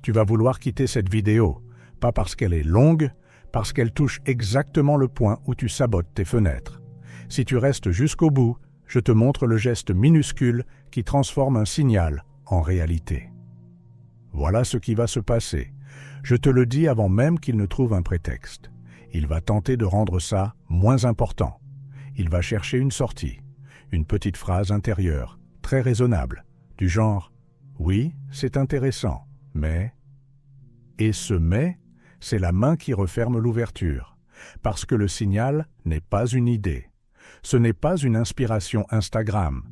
Tu vas vouloir quitter cette vidéo, pas parce qu'elle est longue, parce qu'elle touche exactement le point où tu sabotes tes fenêtres. Si tu restes jusqu'au bout, je te montre le geste minuscule qui transforme un signal en réalité. Voilà ce qui va se passer. Je te le dis avant même qu'il ne trouve un prétexte. Il va tenter de rendre ça moins important. Il va chercher une sortie, une petite phrase intérieure, très raisonnable, du genre « Oui, c'est intéressant, mais… » Et ce « mais », c'est la main qui referme l'ouverture, parce que le signal n'est pas une idée. Ce n'est pas une inspiration Instagram.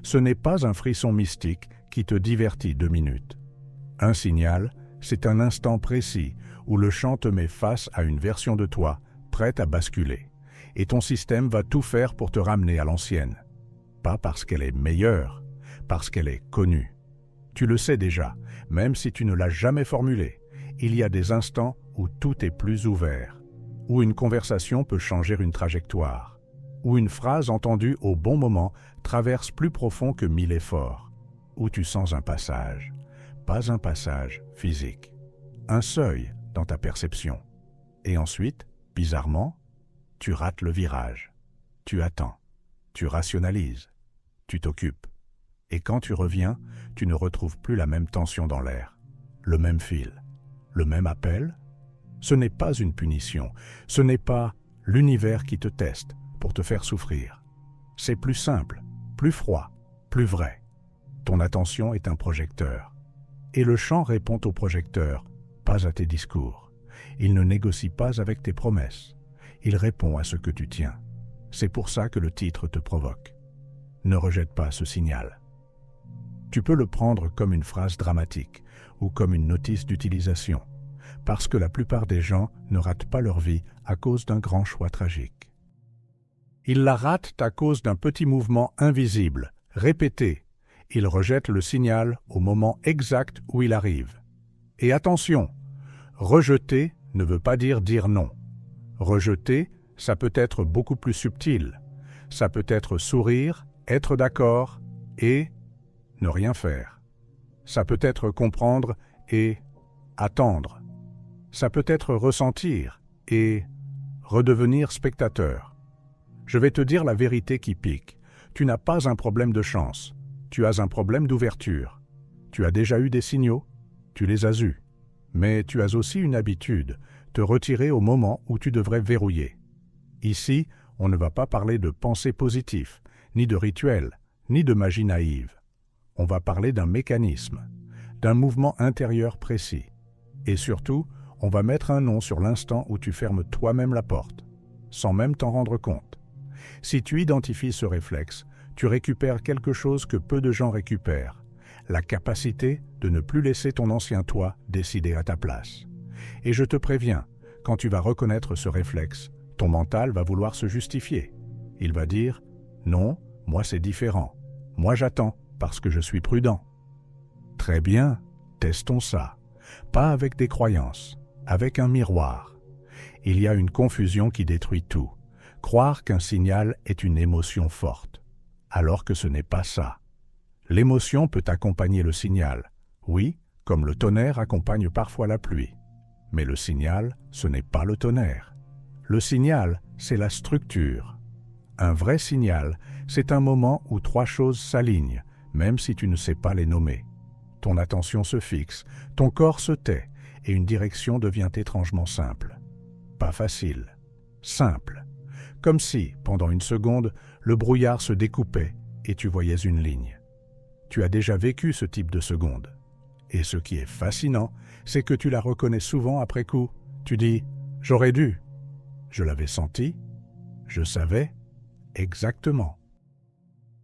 Ce n'est pas un frisson mystique qui te divertit 2 minutes. Un signal, c'est un instant précis où le chant te met face à une version de toi prête à basculer. Et ton système va tout faire pour te ramener à l'ancienne. Pas parce qu'elle est meilleure, parce qu'elle est connue. Tu le sais déjà, même si tu ne l'as jamais formulée. Il y a des instants où tout est plus ouvert, où une conversation peut changer une trajectoire, où une phrase entendue au bon moment traverse plus profond que 1000 efforts, où tu sens un passage, pas un passage physique, un seuil dans ta perception. Et ensuite, bizarrement, tu rates le virage, tu attends, tu rationalises, tu t'occupes. Et quand tu reviens, tu ne retrouves plus la même tension dans l'air, le même fil, le même appel. Ce n'est pas une punition, ce n'est pas l'univers qui te teste pour te faire souffrir. C'est plus simple, plus froid, plus vrai. Ton attention est un projecteur. Et le chant répond au projecteur, pas à tes discours. Il ne négocie pas avec tes promesses. Il répond à ce que tu tiens. C'est pour ça que le titre te provoque. Ne rejette pas ce signal. Tu peux le prendre comme une phrase dramatique ou comme une notice d'utilisation, parce que la plupart des gens ne ratent pas leur vie à cause d'un grand choix tragique. Ils la ratent à cause d'un petit mouvement invisible, répété. Ils rejettent le signal au moment exact où il arrive. Et attention, rejeter ne veut pas dire non. Rejeter, ça peut être beaucoup plus subtil. Ça peut être sourire, être d'accord et ne rien faire. Ça peut être comprendre et attendre. Ça peut être ressentir et redevenir spectateur. Je vais te dire la vérité qui pique. Tu n'as pas un problème de chance. Tu as un problème d'ouverture. Tu as déjà eu des signaux, tu les as eus. Mais tu as aussi une habitude, te retirer au moment où tu devrais verrouiller. Ici, on ne va pas parler de pensée positive, ni de rituel, ni de magie naïve. On va parler d'un mécanisme, d'un mouvement intérieur précis. Et surtout, on va mettre un nom sur l'instant où tu fermes toi-même la porte, sans même t'en rendre compte. Si tu identifies ce réflexe, tu récupères quelque chose que peu de gens récupèrent, la capacité de ne plus laisser ton ancien toi décider à ta place. Et je te préviens, quand tu vas reconnaître ce réflexe, ton mental va vouloir se justifier. Il va dire « Non, moi c'est différent. Moi j'attends parce que je suis prudent. » Très bien, testons ça. Pas avec des croyances, avec un miroir. Il y a une confusion qui détruit tout. Croire qu'un signal est une émotion forte, alors que ce n'est pas ça. L'émotion peut accompagner le signal, oui, comme le tonnerre accompagne parfois la pluie. Mais le signal, ce n'est pas le tonnerre. Le signal, c'est la structure. Un vrai signal, c'est un moment où 3 choses s'alignent, même si tu ne sais pas les nommer. Ton attention se fixe, ton corps se tait, et une direction devient étrangement simple. Pas facile, simple. Comme si, pendant une seconde, le brouillard se découpait et tu voyais une ligne. Tu as déjà vécu ce type de seconde. Et ce qui est fascinant, c'est que tu la reconnais souvent après coup. Tu dis « J'aurais dû ». Je l'avais senti, je savais, exactement.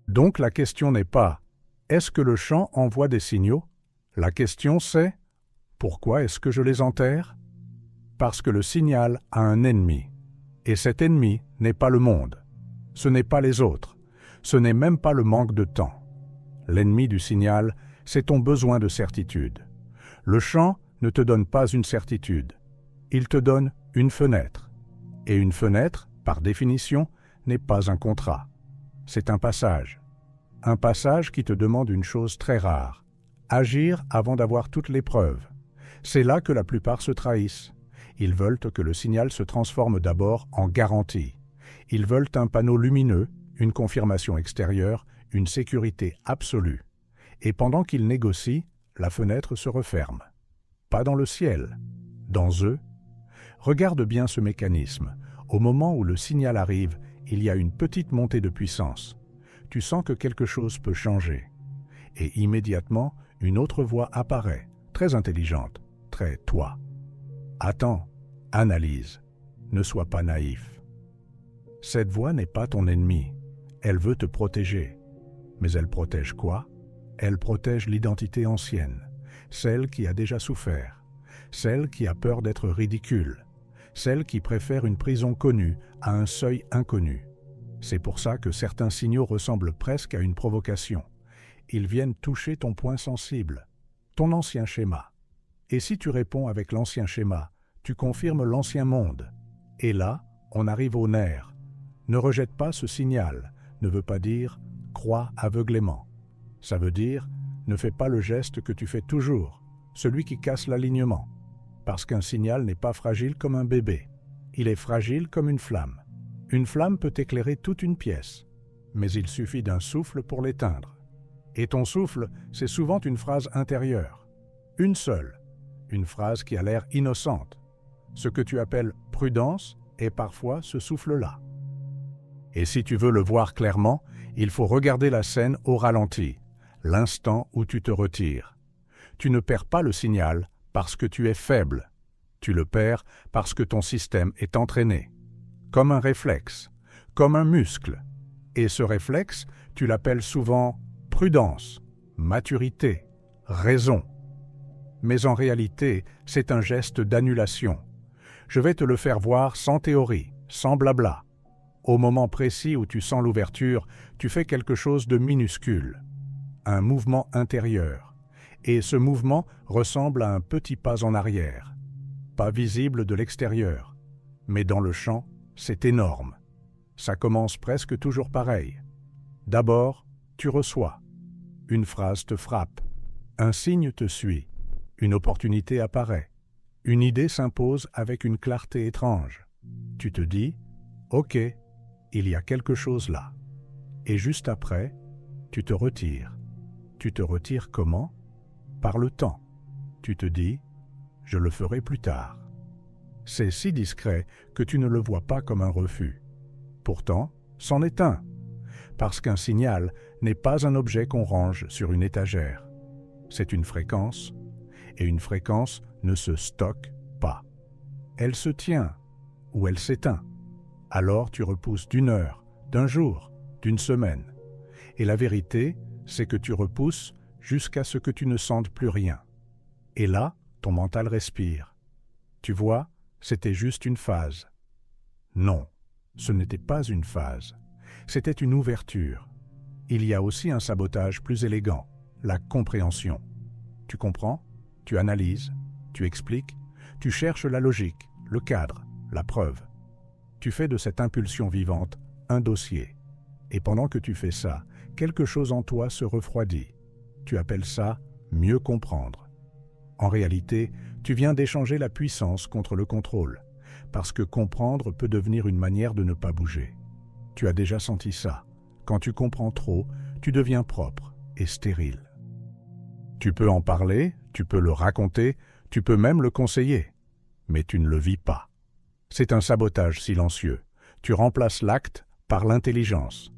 Donc la question n'est pas « Est-ce que le chant envoie des signaux ?» La question c'est « Pourquoi est-ce que je les enterre ?» Parce que le signal a un ennemi. Et cet ennemi n'est pas le monde. Ce n'est pas les autres. Ce n'est même pas le manque de temps. L'ennemi du signal, c'est ton besoin de certitude. Le chant ne te donne pas une certitude. Il te donne une fenêtre. Et une fenêtre, par définition, n'est pas un contrat. C'est un passage. Un passage qui te demande une chose très rare. Agir avant d'avoir toutes les preuves. C'est là que la plupart se trahissent. Ils veulent que le signal se transforme d'abord en garantie. Ils veulent un panneau lumineux, une confirmation extérieure, une sécurité absolue. Et pendant qu'ils négocient, la fenêtre se referme. Pas dans le ciel, dans eux. Regarde bien ce mécanisme. Au moment où le signal arrive, il y a une petite montée de puissance. Tu sens que quelque chose peut changer. Et immédiatement, une autre voix apparaît, très intelligente, très toi. Attends, analyse, ne sois pas naïf. Cette voix n'est pas ton ennemi, elle veut te protéger. Mais elle protège quoi? Elle protège l'identité ancienne, celle qui a déjà souffert, celle qui a peur d'être ridicule, celle qui préfère une prison connue à un seuil inconnu. C'est pour ça que certains signaux ressemblent presque à une provocation. Ils viennent toucher ton point sensible, ton ancien schéma. Et si tu réponds avec l'ancien schéma, tu confirmes l'ancien monde. Et là, on arrive au nerf. Ne rejette pas ce signal, ne veut pas dire « crois aveuglément ». Ça veut dire « ne fais pas le geste que tu fais toujours, celui qui casse l'alignement ». Parce qu'un signal n'est pas fragile comme un bébé. Il est fragile comme une flamme. Une flamme peut éclairer toute une pièce, mais il suffit d'un souffle pour l'éteindre. Et ton souffle, c'est souvent une phrase intérieure. Une seule. Une phrase qui a l'air innocente. Ce que tu appelles prudence est parfois ce souffle-là. Et si tu veux le voir clairement, il faut regarder la scène au ralenti, l'instant où tu te retires. Tu ne perds pas le signal parce que tu es faible. Tu le perds parce que ton système est entraîné. Comme un réflexe, comme un muscle. Et ce réflexe, tu l'appelles souvent prudence, maturité, raison. Mais en réalité, c'est un geste d'annulation. Je vais te le faire voir sans théorie, sans blabla. Au moment précis où tu sens l'ouverture, tu fais quelque chose de minuscule. Un mouvement intérieur. Et ce mouvement ressemble à un petit pas en arrière. Pas visible de l'extérieur. Mais dans le champ, c'est énorme. Ça commence presque toujours pareil. D'abord, tu reçois. Une phrase te frappe. Un signe te suit. Une opportunité apparaît. Une idée s'impose avec une clarté étrange. Tu te dis « Ok, il y a quelque chose là ». Et juste après, tu te retires. Tu te retires comment? Par le temps. Tu te dis « Je le ferai plus tard ». C'est si discret que tu ne le vois pas comme un refus. Pourtant, c'en est un. Parce qu'un signal n'est pas un objet qu'on range sur une étagère. C'est une fréquence, et une fréquence ne se stocke pas. Elle se tient, ou elle s'éteint. Alors tu repousses d'une heure, d'un jour, d'une semaine. Et la vérité, c'est que tu repousses jusqu'à ce que tu ne sentes plus rien. Et là, ton mental respire. Tu vois, c'était juste une phase. Non, ce n'était pas une phase. C'était une ouverture. Il y a aussi un sabotage plus élégant, la compréhension. Tu comprends? Tu analyses, tu expliques, tu cherches la logique, le cadre, la preuve. Tu fais de cette impulsion vivante un dossier. Et pendant que tu fais ça, quelque chose en toi se refroidit. Tu appelles ça mieux comprendre. En réalité, tu viens d'échanger la puissance contre le contrôle, parce que comprendre peut devenir une manière de ne pas bouger. Tu as déjà senti ça. Quand tu comprends trop, tu deviens propre et stérile. Tu peux en parler, tu peux le raconter, tu peux même le conseiller, mais tu ne le vis pas. C'est un sabotage silencieux. Tu remplaces l'acte par l'intelligence.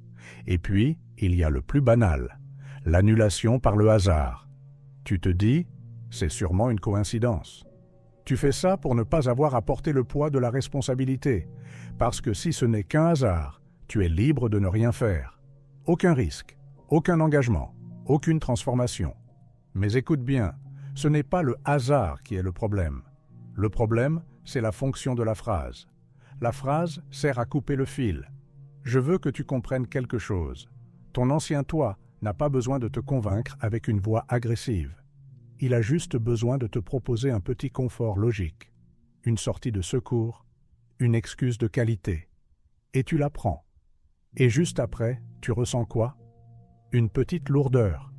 Et puis, il y a le plus banal, l'annulation par le hasard. Tu te dis, c'est sûrement une coïncidence. Tu fais ça pour ne pas avoir à porter le poids de la responsabilité, parce que si ce n'est qu'un hasard, tu es libre de ne rien faire. Aucun risque, aucun engagement, aucune transformation. Mais écoute bien, ce n'est pas le hasard qui est le problème. Le problème, c'est la fonction de la phrase. La phrase sert à couper le fil. Je veux que tu comprennes quelque chose. Ton ancien toi n'a pas besoin de te convaincre avec une voix agressive. Il a juste besoin de te proposer un petit confort logique, une sortie de secours, une excuse de qualité. Et tu la prends. Et juste après, tu ressens quoi? Une petite lourdeur,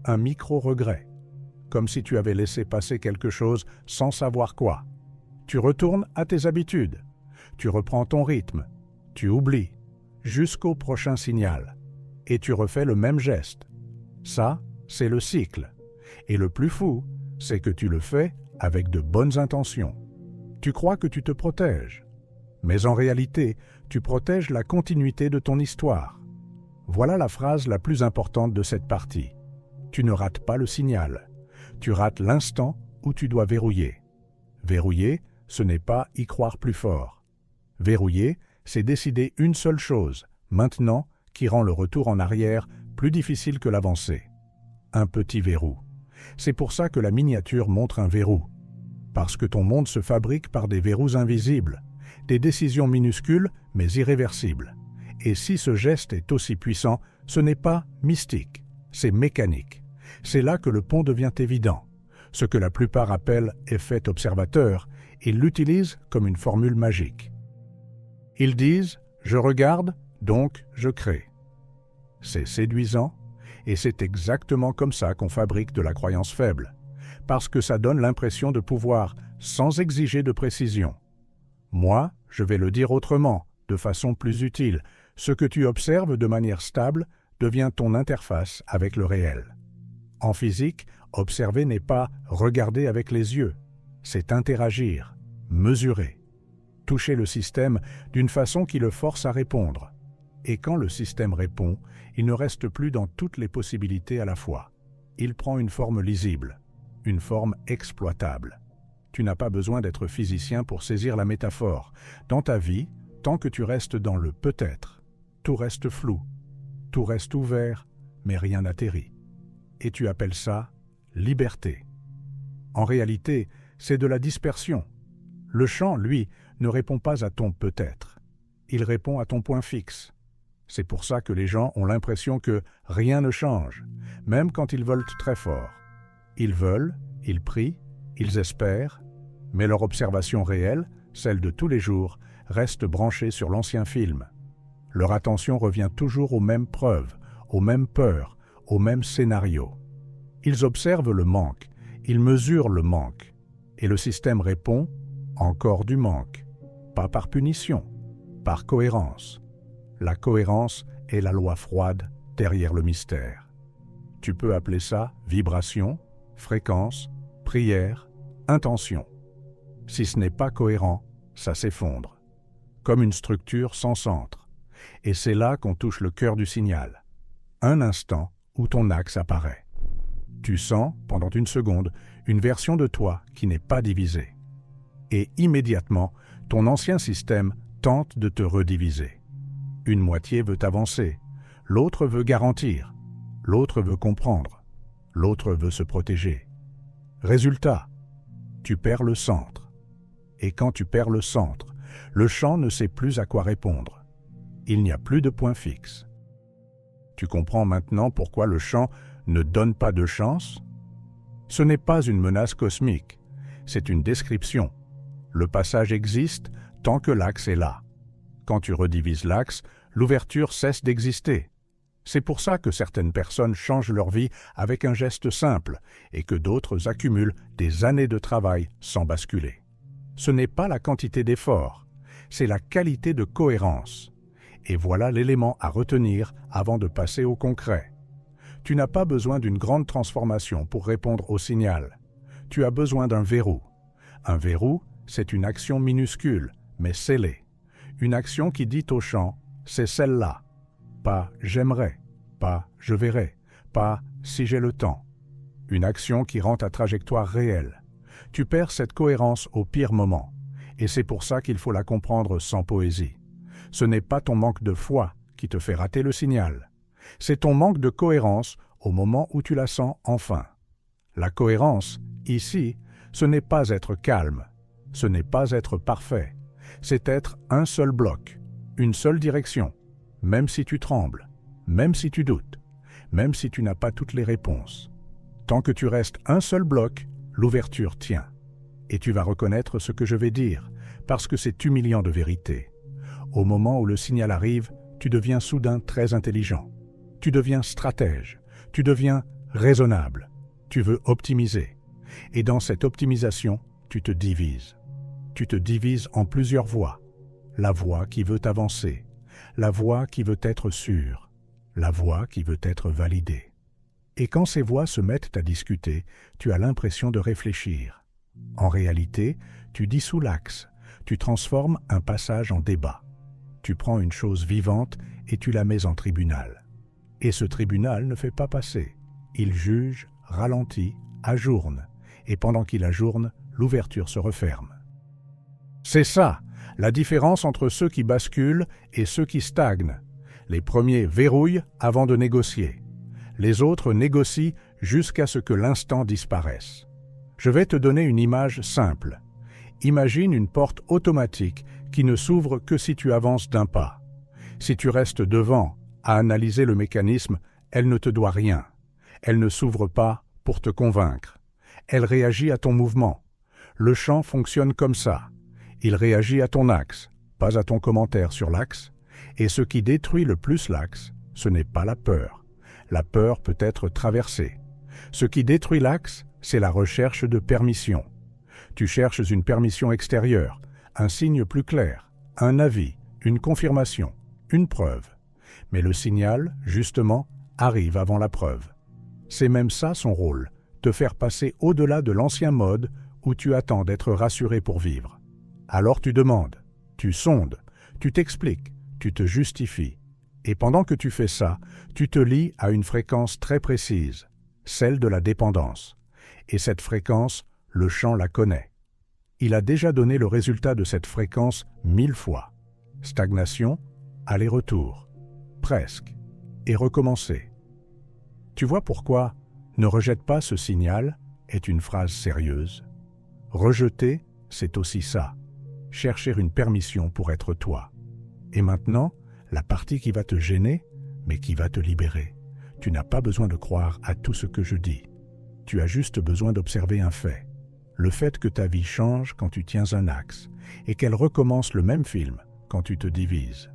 un micro-regret. comme si tu avais laissé passer quelque chose sans savoir quoi. Tu retournes à tes habitudes. Tu reprends ton rythme. Tu oublies, jusqu'au prochain signal. Et tu refais le même geste. Ça, c'est le cycle. Et le plus fou, c'est que tu le fais avec de bonnes intentions. Tu crois que tu te protèges. Mais en réalité, tu protèges la continuité de ton histoire. Voilà la phrase la plus importante de cette partie. Tu ne rates pas le signal. Tu rates l'instant où tu dois verrouiller. Verrouiller, ce n'est pas y croire plus fort. Verrouiller, c'est décider une seule chose, maintenant, qui rend le retour en arrière plus difficile que l'avancée. Un petit verrou. C'est pour ça que la miniature montre un verrou. Parce que ton monde se fabrique par des verrous invisibles, des décisions minuscules mais irréversibles. Et si ce geste est aussi puissant, ce n'est pas mystique, c'est mécanique. C'est là que le pont devient évident. Ce que la plupart appellent effet observateur, ils l'utilisent comme une formule magique. Ils disent « je regarde, donc je crée ». C'est séduisant, et c'est exactement comme ça qu'on fabrique de la croyance faible, parce que ça donne l'impression de pouvoir sans exiger de précision. Moi, je vais le dire autrement, de façon plus utile. Ce que tu observes de manière stable devient ton interface avec le réel. En physique, observer n'est pas regarder avec les yeux, c'est interagir, mesurer, toucher le système d'une façon qui le force à répondre. Et quand le système répond, il ne reste plus dans toutes les possibilités à la fois. Il prend une forme lisible, une forme exploitable. Tu n'as pas besoin d'être physicien pour saisir la métaphore. Dans ta vie, tant que tu restes dans le peut-être, tout reste flou, tout reste ouvert, mais rien n'atterrit. Et tu appelles ça liberté. En réalité, c'est de la dispersion. Le champ, lui, ne répond pas à ton peut-être. Il répond à ton point fixe. C'est pour ça que les gens ont l'impression que rien ne change, même quand ils veulent très fort. Ils veulent, ils prient, ils espèrent, mais leur observation réelle, celle de tous les jours, reste branchée sur l'ancien film. Leur attention revient toujours aux mêmes preuves, aux mêmes peurs, aux mêmes scénarios. Ils observent le manque, ils mesurent le manque, et le système répond « encore du manque », pas par punition, par cohérence. La cohérence est la loi froide derrière le mystère. Tu peux appeler ça vibration, fréquence, prière, intention. Si ce n'est pas cohérent, ça s'effondre, comme une structure sans centre. Et c'est là qu'on touche le cœur du signal. Un instant où ton axe apparaît. Tu sens, pendant une seconde, une version de toi qui n'est pas divisée. Et immédiatement, ton ancien système tente de te rediviser. Une moitié veut avancer, l'autre veut garantir, l'autre veut comprendre, l'autre veut se protéger. Résultat, tu perds le centre. Et quand tu perds le centre, le champ ne sait plus à quoi répondre. Il n'y a plus de point fixe. Tu comprends maintenant pourquoi le champ ne donne pas de chance? Ce n'est pas une menace cosmique, c'est une description. Le passage existe tant que l'axe est là. Quand tu redivises l'axe, l'ouverture cesse d'exister. C'est pour ça que certaines personnes changent leur vie avec un geste simple et que d'autres accumulent des années de travail sans basculer. Ce n'est pas la quantité d'efforts, c'est la qualité de cohérence. Et voilà l'élément à retenir avant de passer au concret. Tu n'as pas besoin d'une grande transformation pour répondre au signal. Tu as besoin d'un verrou. Un verrou, c'est une action minuscule, mais scellée. Une action qui dit au champ, c'est celle-là. Pas « j'aimerais », pas « je verrai », pas « si j'ai le temps ». Une action qui rend ta trajectoire réelle. Tu perds cette cohérence au pire moment. Et c'est pour ça qu'il faut la comprendre sans poésie. Ce n'est pas ton manque de foi qui te fait rater le signal. C'est ton manque de cohérence au moment où tu la sens enfin. La cohérence, ici, ce n'est pas être calme, ce n'est pas être parfait, c'est être un seul bloc, une seule direction, même si tu trembles, même si tu doutes, même si tu n'as pas toutes les réponses. Tant que tu restes un seul bloc, l'ouverture tient. Et tu vas reconnaître ce que je vais dire, parce que c'est humiliant de vérité. Au moment où le signal arrive, tu deviens soudain très intelligent. Tu deviens stratège, tu deviens raisonnable. Tu veux optimiser. Et dans cette optimisation, tu te divises. Tu te divises en plusieurs voies. La voie qui veut avancer, la voie qui veut être sûre, la voie qui veut être validée. Et quand ces voix se mettent à discuter, tu as l'impression de réfléchir. En réalité, tu dissous l'axe, tu transformes un passage en débat. Tu prends une chose vivante et tu la mets en tribunal. Et ce tribunal ne fait pas passer. Il juge, ralentit, ajourne. Et pendant qu'il ajourne, l'ouverture se referme. C'est ça, la différence entre ceux qui basculent et ceux qui stagnent. Les premiers verrouillent avant de négocier. Les autres négocient jusqu'à ce que l'instant disparaisse. Je vais te donner une image simple. Imagine une porte automatique qui ne s'ouvre que si tu avances d'un pas. Si tu restes devant à analyser le mécanisme, elle ne te doit rien. Elle ne s'ouvre pas pour te convaincre. Elle réagit à ton mouvement. Le champ fonctionne comme ça. Il réagit à ton axe, pas à ton commentaire sur l'axe. Et ce qui détruit le plus l'axe, ce n'est pas la peur. La peur peut être traversée. Ce qui détruit l'axe, c'est la recherche de permission. Tu cherches une permission extérieure, un signe plus clair, un avis, une confirmation, une preuve. Mais le signal, justement, arrive avant la preuve. C'est même ça son rôle, te faire passer au-delà de l'ancien mode où tu attends d'être rassuré pour vivre. Alors tu demandes, tu sondes, tu t'expliques, tu te justifies. Et pendant que tu fais ça, tu te lies à une fréquence très précise, celle de la dépendance. Et cette fréquence, le champ la connaît. Il a déjà donné le résultat de cette fréquence 1000 fois. Stagnation, aller-retour, presque, et recommencer. Tu vois pourquoi « ne rejette pas ce signal » est une phrase sérieuse. Rejeter, c'est aussi ça, chercher une permission pour être toi. Et maintenant, la partie qui va te gêner, mais qui va te libérer. Tu n'as pas besoin de croire à tout ce que je dis. Tu as juste besoin d'observer un fait. Le fait que ta vie change quand tu tiens un axe, et qu'elle recommence le même film quand tu te divises.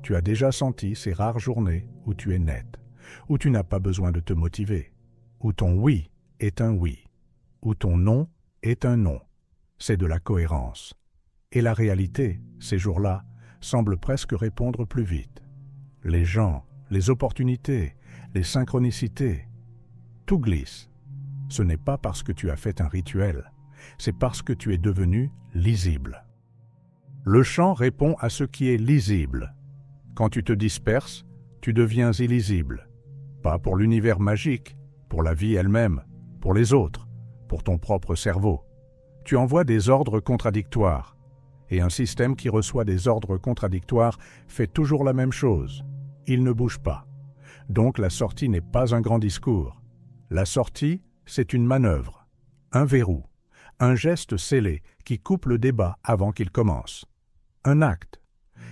Tu as déjà senti ces rares journées où tu es net, où tu n'as pas besoin de te motiver, où ton oui est un oui, où ton non est un non. C'est de la cohérence. Et la réalité, ces jours-là, semble presque répondre plus vite. Les gens, les opportunités, les synchronicités, tout glisse. Ce n'est pas parce que tu as fait un rituel, c'est parce que tu es devenu lisible. Le champ répond à ce qui est lisible. Quand tu te disperses, tu deviens illisible. Pas pour l'univers magique, pour la vie elle-même, pour les autres, pour ton propre cerveau. Tu envoies des ordres contradictoires. Et un système qui reçoit des ordres contradictoires fait toujours la même chose. Il ne bouge pas. Donc la sortie n'est pas un grand discours. La sortie, c'est une manœuvre, un verrou, un geste scellé qui coupe le débat avant qu'il commence. Un acte.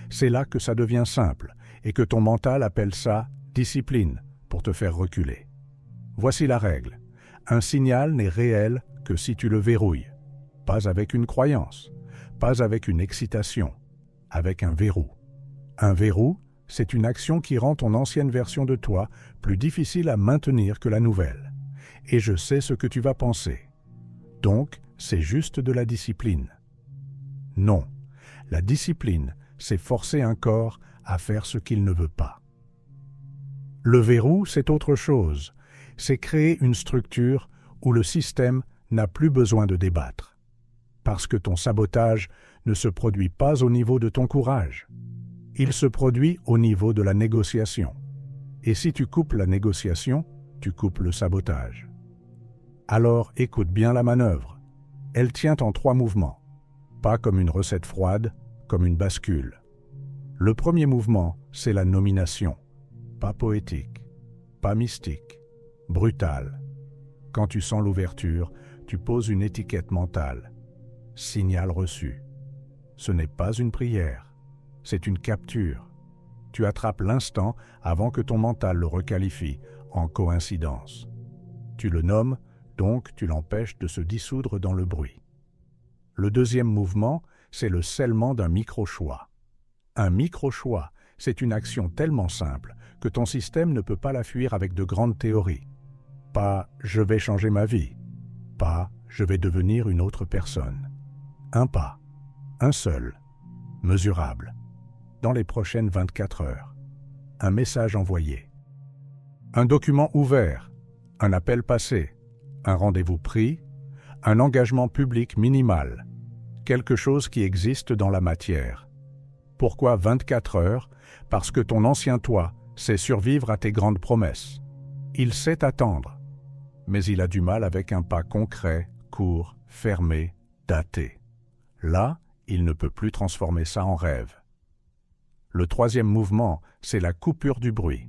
C'est là que ça devient simple et que ton mental appelle ça discipline pour te faire reculer. Voici la règle. Un signal n'est réel que si tu le verrouilles. Pas avec une croyance. Pas avec une excitation, avec un verrou. Un verrou, c'est une action qui rend ton ancienne version de toi plus difficile à maintenir que la nouvelle. Et je sais ce que tu vas penser. Donc, c'est juste de la discipline. Non, la discipline, c'est forcer un corps à faire ce qu'il ne veut pas. Le verrou, c'est autre chose. C'est créer une structure où le système n'a plus besoin de débattre. Parce que ton sabotage ne se produit pas au niveau de ton courage. Il se produit au niveau de la négociation. Et si tu coupes la négociation, tu coupes le sabotage. Alors écoute bien la manœuvre. Elle tient en 3 mouvements. Pas comme une recette froide, comme une bascule. Le premier mouvement, c'est la nomination. Pas poétique, pas mystique, brutal. Quand tu sens l'ouverture, tu poses une étiquette mentale. Signal reçu. Ce n'est pas une prière, c'est une capture. Tu attrapes l'instant avant que ton mental le requalifie en coïncidence. Tu le nommes, donc tu l'empêches de se dissoudre dans le bruit. Le deuxième mouvement, c'est le scellement d'un micro-choix. Un micro-choix, c'est une action tellement simple que ton système ne peut pas la fuir avec de grandes théories. Pas « je vais changer ma vie », pas « je vais devenir une autre personne ». Un pas, un seul, mesurable, dans les prochaines 24 heures. Un message envoyé. Un document ouvert, un appel passé, un rendez-vous pris, un engagement public minimal, quelque chose qui existe dans la matière. Pourquoi 24 heures? Parce que ton ancien toi sait survivre à tes grandes promesses. Il sait attendre, mais il a du mal avec un pas concret, court, fermé, daté. Là, il ne peut plus transformer ça en rêve. Le troisième mouvement, c'est la coupure du bruit.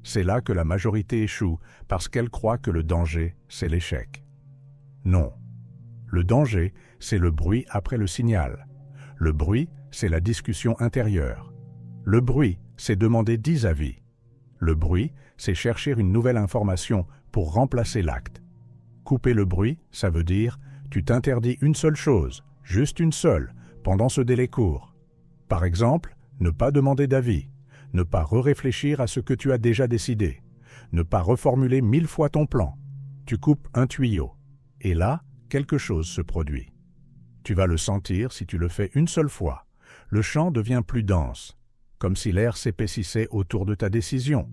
C'est là que la majorité échoue parce qu'elle croit que le danger, c'est l'échec. Non. Le danger, c'est le bruit après le signal. Le bruit, c'est la discussion intérieure. Le bruit, c'est demander 10 avis. Le bruit, c'est chercher une nouvelle information pour remplacer l'acte. Couper le bruit, ça veut dire tu t'interdis une seule chose, juste une seule, pendant ce délai court. Par exemple, ne pas demander d'avis, ne pas réfléchir à ce que tu as déjà décidé, ne pas reformuler 1000 fois ton plan. Tu coupes un tuyau, et là, quelque chose se produit. Tu vas le sentir si tu le fais une seule fois. Le champ devient plus dense, comme si l'air s'épaississait autour de ta décision.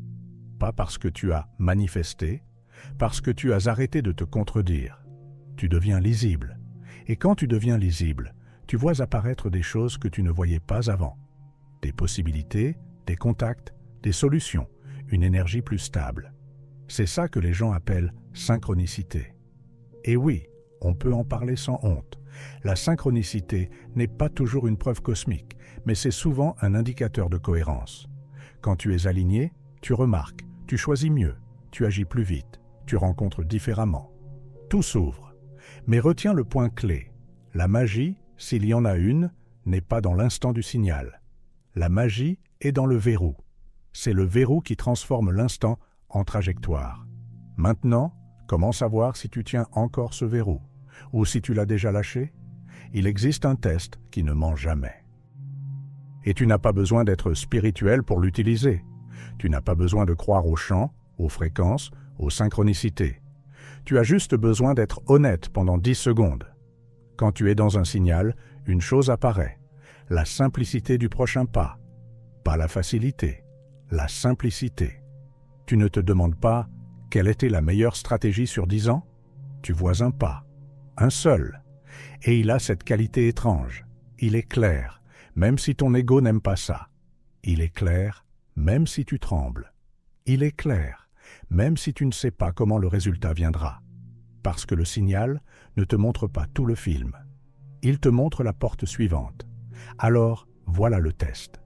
Pas parce que tu as manifesté, parce que tu as arrêté de te contredire. Tu deviens lisible. Et quand tu deviens lisible, tu vois apparaître des choses que tu ne voyais pas avant. Des possibilités, des contacts, des solutions, une énergie plus stable. C'est ça que les gens appellent synchronicité. Et oui, on peut en parler sans honte. La synchronicité n'est pas toujours une preuve cosmique, mais c'est souvent un indicateur de cohérence. Quand tu es aligné, tu remarques, tu choisis mieux, tu agis plus vite, tu rencontres différemment. Tout s'ouvre. Mais retiens le point clé. La magie, s'il y en a une, n'est pas dans l'instant du signal. La magie est dans le verrou. C'est le verrou qui transforme l'instant en trajectoire. Maintenant, comment savoir si tu tiens encore ce verrou? Ou si tu l'as déjà lâché? Il existe un test qui ne ment jamais. Et tu n'as pas besoin d'être spirituel pour l'utiliser. Tu n'as pas besoin de croire aux chants, aux fréquences, aux synchronicités. Tu as juste besoin d'être honnête pendant 10 secondes. Quand tu es dans un signal, une chose apparaît. La simplicité du prochain pas. Pas la facilité, la simplicité. Tu ne te demandes pas quelle était la meilleure stratégie sur 10 ans? Tu vois un pas, un seul. Et il a cette qualité étrange. Il est clair, même si ton ego n'aime pas ça. Il est clair, même si tu trembles. Il est clair, même si tu ne sais pas comment le résultat viendra. Parce que le signal ne te montre pas tout le film. Il te montre la porte suivante. Alors, voilà le test.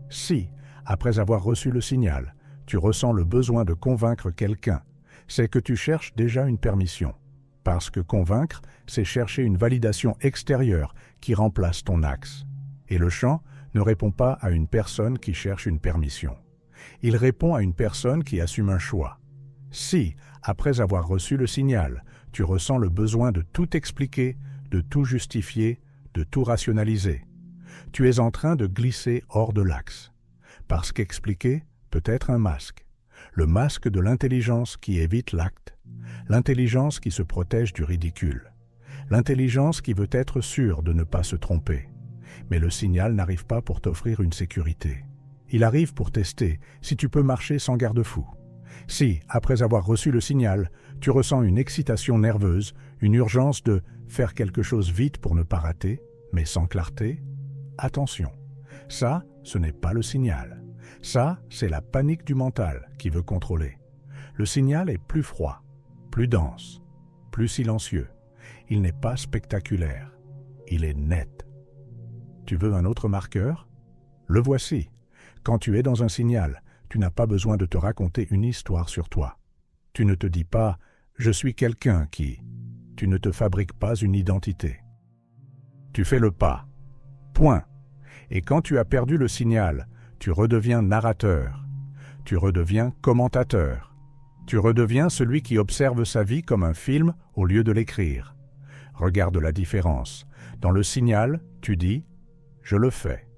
Si, après avoir reçu le signal, tu ressens le besoin de convaincre quelqu'un, c'est que tu cherches déjà une permission. Parce que convaincre, c'est chercher une validation extérieure qui remplace ton axe. Et le chant ne répond pas à une personne qui cherche une permission. Il répond à une personne qui assume un choix. Si, après avoir reçu le signal, tu ressens le besoin de tout expliquer, de tout justifier, de tout rationaliser, tu es en train de glisser hors de l'axe. Parce qu'expliquer peut être un masque. Le masque de l'intelligence qui évite l'acte. L'intelligence qui se protège du ridicule. L'intelligence qui veut être sûre de ne pas se tromper. Mais le signal n'arrive pas pour t'offrir une sécurité. Il arrive pour tester si tu peux marcher sans garde-fou. Si, après avoir reçu le signal, tu ressens une excitation nerveuse, une urgence de faire quelque chose vite pour ne pas rater, mais sans clarté, attention. Ça, ce n'est pas le signal. Ça, c'est la panique du mental qui veut contrôler. Le signal est plus froid, plus dense, plus silencieux. Il n'est pas spectaculaire. Il est net. Tu veux un autre marqueur? Le voici. Quand tu es dans un signal, tu n'as pas besoin de te raconter une histoire sur toi. Tu ne te dis pas « je suis quelqu'un qui… » Tu ne te fabriques pas une identité. Tu fais le pas. Point. Et quand tu as perdu le signal, tu redeviens narrateur. Tu redeviens commentateur. Tu redeviens celui qui observe sa vie comme un film au lieu de l'écrire. Regarde la différence. Dans le signal, tu dis « je le fais ».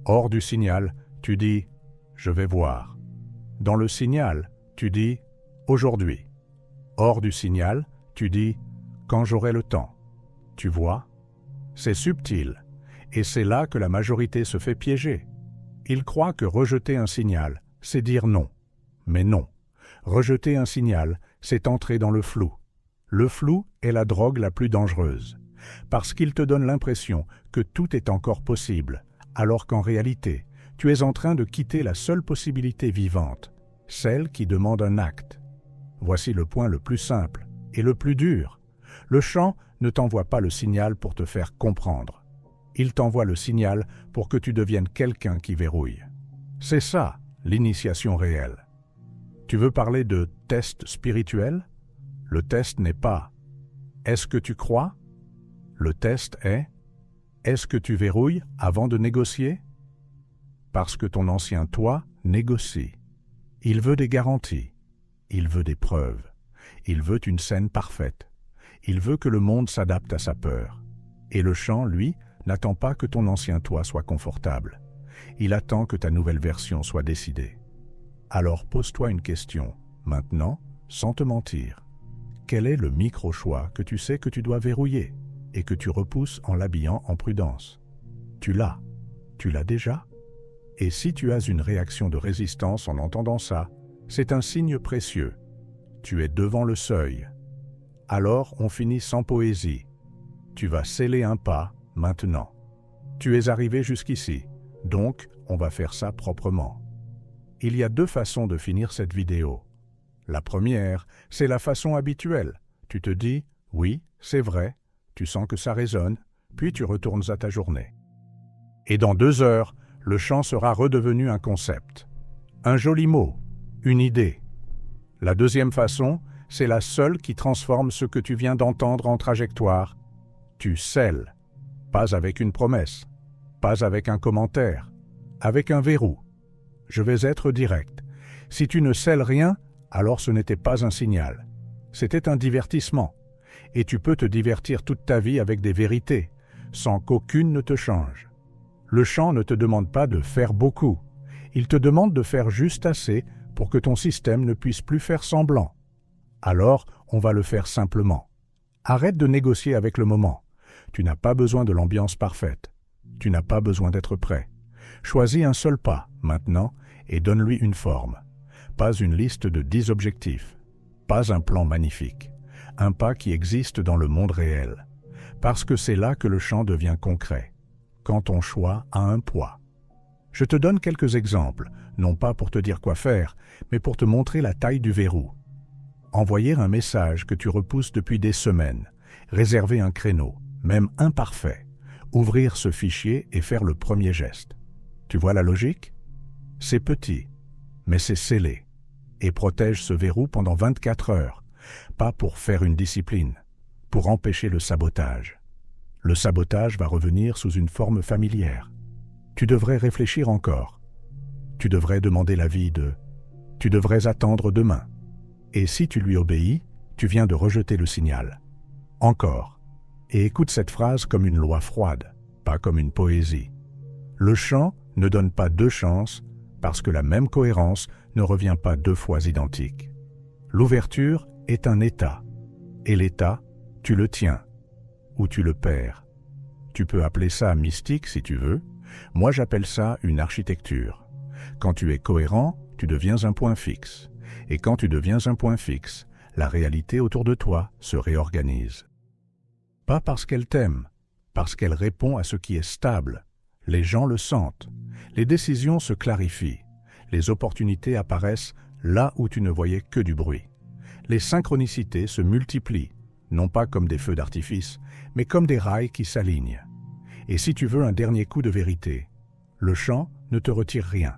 Hors du signal, tu dis « je vais voir ». Dans le signal, tu dis « aujourd'hui ». Hors du signal, tu dis « quand j'aurai le temps ». Tu vois? C'est subtil, et c'est là que la majorité se fait piéger. Ils croient que rejeter un signal, c'est dire non. Mais non. Rejeter un signal, c'est entrer dans le flou. Le flou est la drogue la plus dangereuse, parce qu'il te donne l'impression que tout est encore possible, alors qu'en réalité, tu es en train de quitter la seule possibilité vivante, celle qui demande un acte. Voici le point le plus simple et le plus dur. Le chant ne t'envoie pas le signal pour te faire comprendre. Il t'envoie le signal pour que tu deviennes quelqu'un qui verrouille. C'est ça, l'initiation réelle. Tu veux parler de test spirituel? Le test n'est pas « Est-ce que tu crois ?» Le test est « Est-ce que tu verrouilles avant de négocier ?» Parce que ton ancien toi négocie. Il veut des garanties. Il veut des preuves. Il veut une scène parfaite. Il veut que le monde s'adapte à sa peur. Et le chant, lui, n'attend pas que ton ancien toi soit confortable. Il attend que ta nouvelle version soit décidée. Alors pose-toi une question, maintenant, sans te mentir. Quel est le micro-choix que tu sais que tu dois verrouiller et que tu repousses en l'habillant en prudence? Tu l'as. Tu l'as déjà? Et si tu as une réaction de résistance en entendant ça, c'est un signe précieux. Tu es devant le seuil. Alors on finit sans poésie. Tu vas sceller un pas maintenant. Tu es arrivé jusqu'ici, donc on va faire ça proprement. Il y a deux façons de finir cette vidéo. La première, c'est la façon habituelle. Tu te dis « oui, c'est vrai », tu sens que ça résonne, puis tu retournes à ta journée. Et dans 2 heures, le chant sera redevenu un concept. Un joli mot, une idée. La deuxième façon, c'est la seule qui transforme ce que tu viens d'entendre en trajectoire. Tu scelles, pas avec une promesse, pas avec un commentaire, avec un verrou. Je vais être direct. Si tu ne scelles rien, alors ce n'était pas un signal. C'était un divertissement. Et tu peux te divertir toute ta vie avec des vérités, sans qu'aucune ne te change. Le chant ne te demande pas de faire beaucoup. Il te demande de faire juste assez pour que ton système ne puisse plus faire semblant. Alors, on va le faire simplement. Arrête de négocier avec le moment. Tu n'as pas besoin de l'ambiance parfaite. Tu n'as pas besoin d'être prêt. Choisis un seul pas, maintenant, et donne-lui une forme. Pas une liste de 10 objectifs. Pas un plan magnifique. Un pas qui existe dans le monde réel. Parce que c'est là que le chant devient concret. Quand ton choix a un poids. Je te donne quelques exemples, non pas pour te dire quoi faire, mais pour te montrer la taille du verrou. Envoyer un message que tu repousses depuis des semaines. Réserver un créneau, même imparfait. Ouvrir ce fichier et faire le premier geste. Tu vois la logique? C'est petit, mais c'est scellé. Et protège ce verrou pendant 24 heures. Pas pour faire une discipline, pour empêcher le sabotage. Le sabotage va revenir sous une forme familière. Tu devrais réfléchir encore. Tu devrais demander l'avis de... Tu devrais attendre demain. Et si tu lui obéis, tu viens de rejeter le signal. Encore. Et écoute cette phrase comme une loi froide, pas comme une poésie. Le chant ne donne pas 2 chances parce que la même cohérence ne revient pas 2 fois identique. L'ouverture est un état. Et l'état, tu le tiens. Ou tu le perds. Tu peux appeler ça mystique si tu veux. Moi, j'appelle ça une architecture. Quand tu es cohérent, tu deviens un point fixe. Et quand tu deviens un point fixe, la réalité autour de toi se réorganise. Pas parce qu'elle t'aime, parce qu'elle répond à ce qui est stable. Les gens le sentent. Les décisions se clarifient. Les opportunités apparaissent là où tu ne voyais que du bruit. Les synchronicités se multiplient, non pas comme des feux d'artifice, mais comme des rails qui s'alignent. Et si tu veux un dernier coup de vérité, le chant ne te retire rien.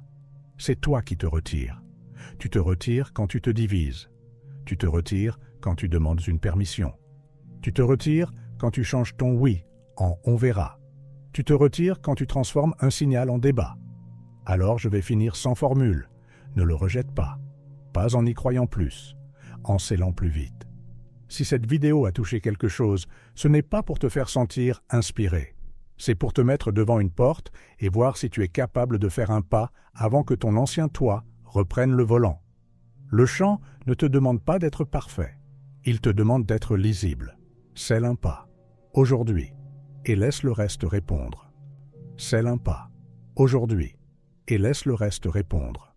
C'est toi qui te retires. Tu te retires quand tu te divises. Tu te retires quand tu demandes une permission. Tu te retires quand tu changes ton « oui » en « on verra ». Tu te retires quand tu transformes un signal en débat. Alors je vais finir sans formule. Ne le rejette pas. Pas en y croyant plus. En scellant plus vite. Si cette vidéo a touché quelque chose, ce n'est pas pour te faire sentir inspiré. C'est pour te mettre devant une porte et voir si tu es capable de faire un pas avant que ton ancien toi reprenne le volant. Le chant ne te demande pas d'être parfait. Il te demande d'être lisible. Scelle un pas. Aujourd'hui. Et laisse le reste répondre. Scelle un pas. Aujourd'hui. Et laisse le reste répondre.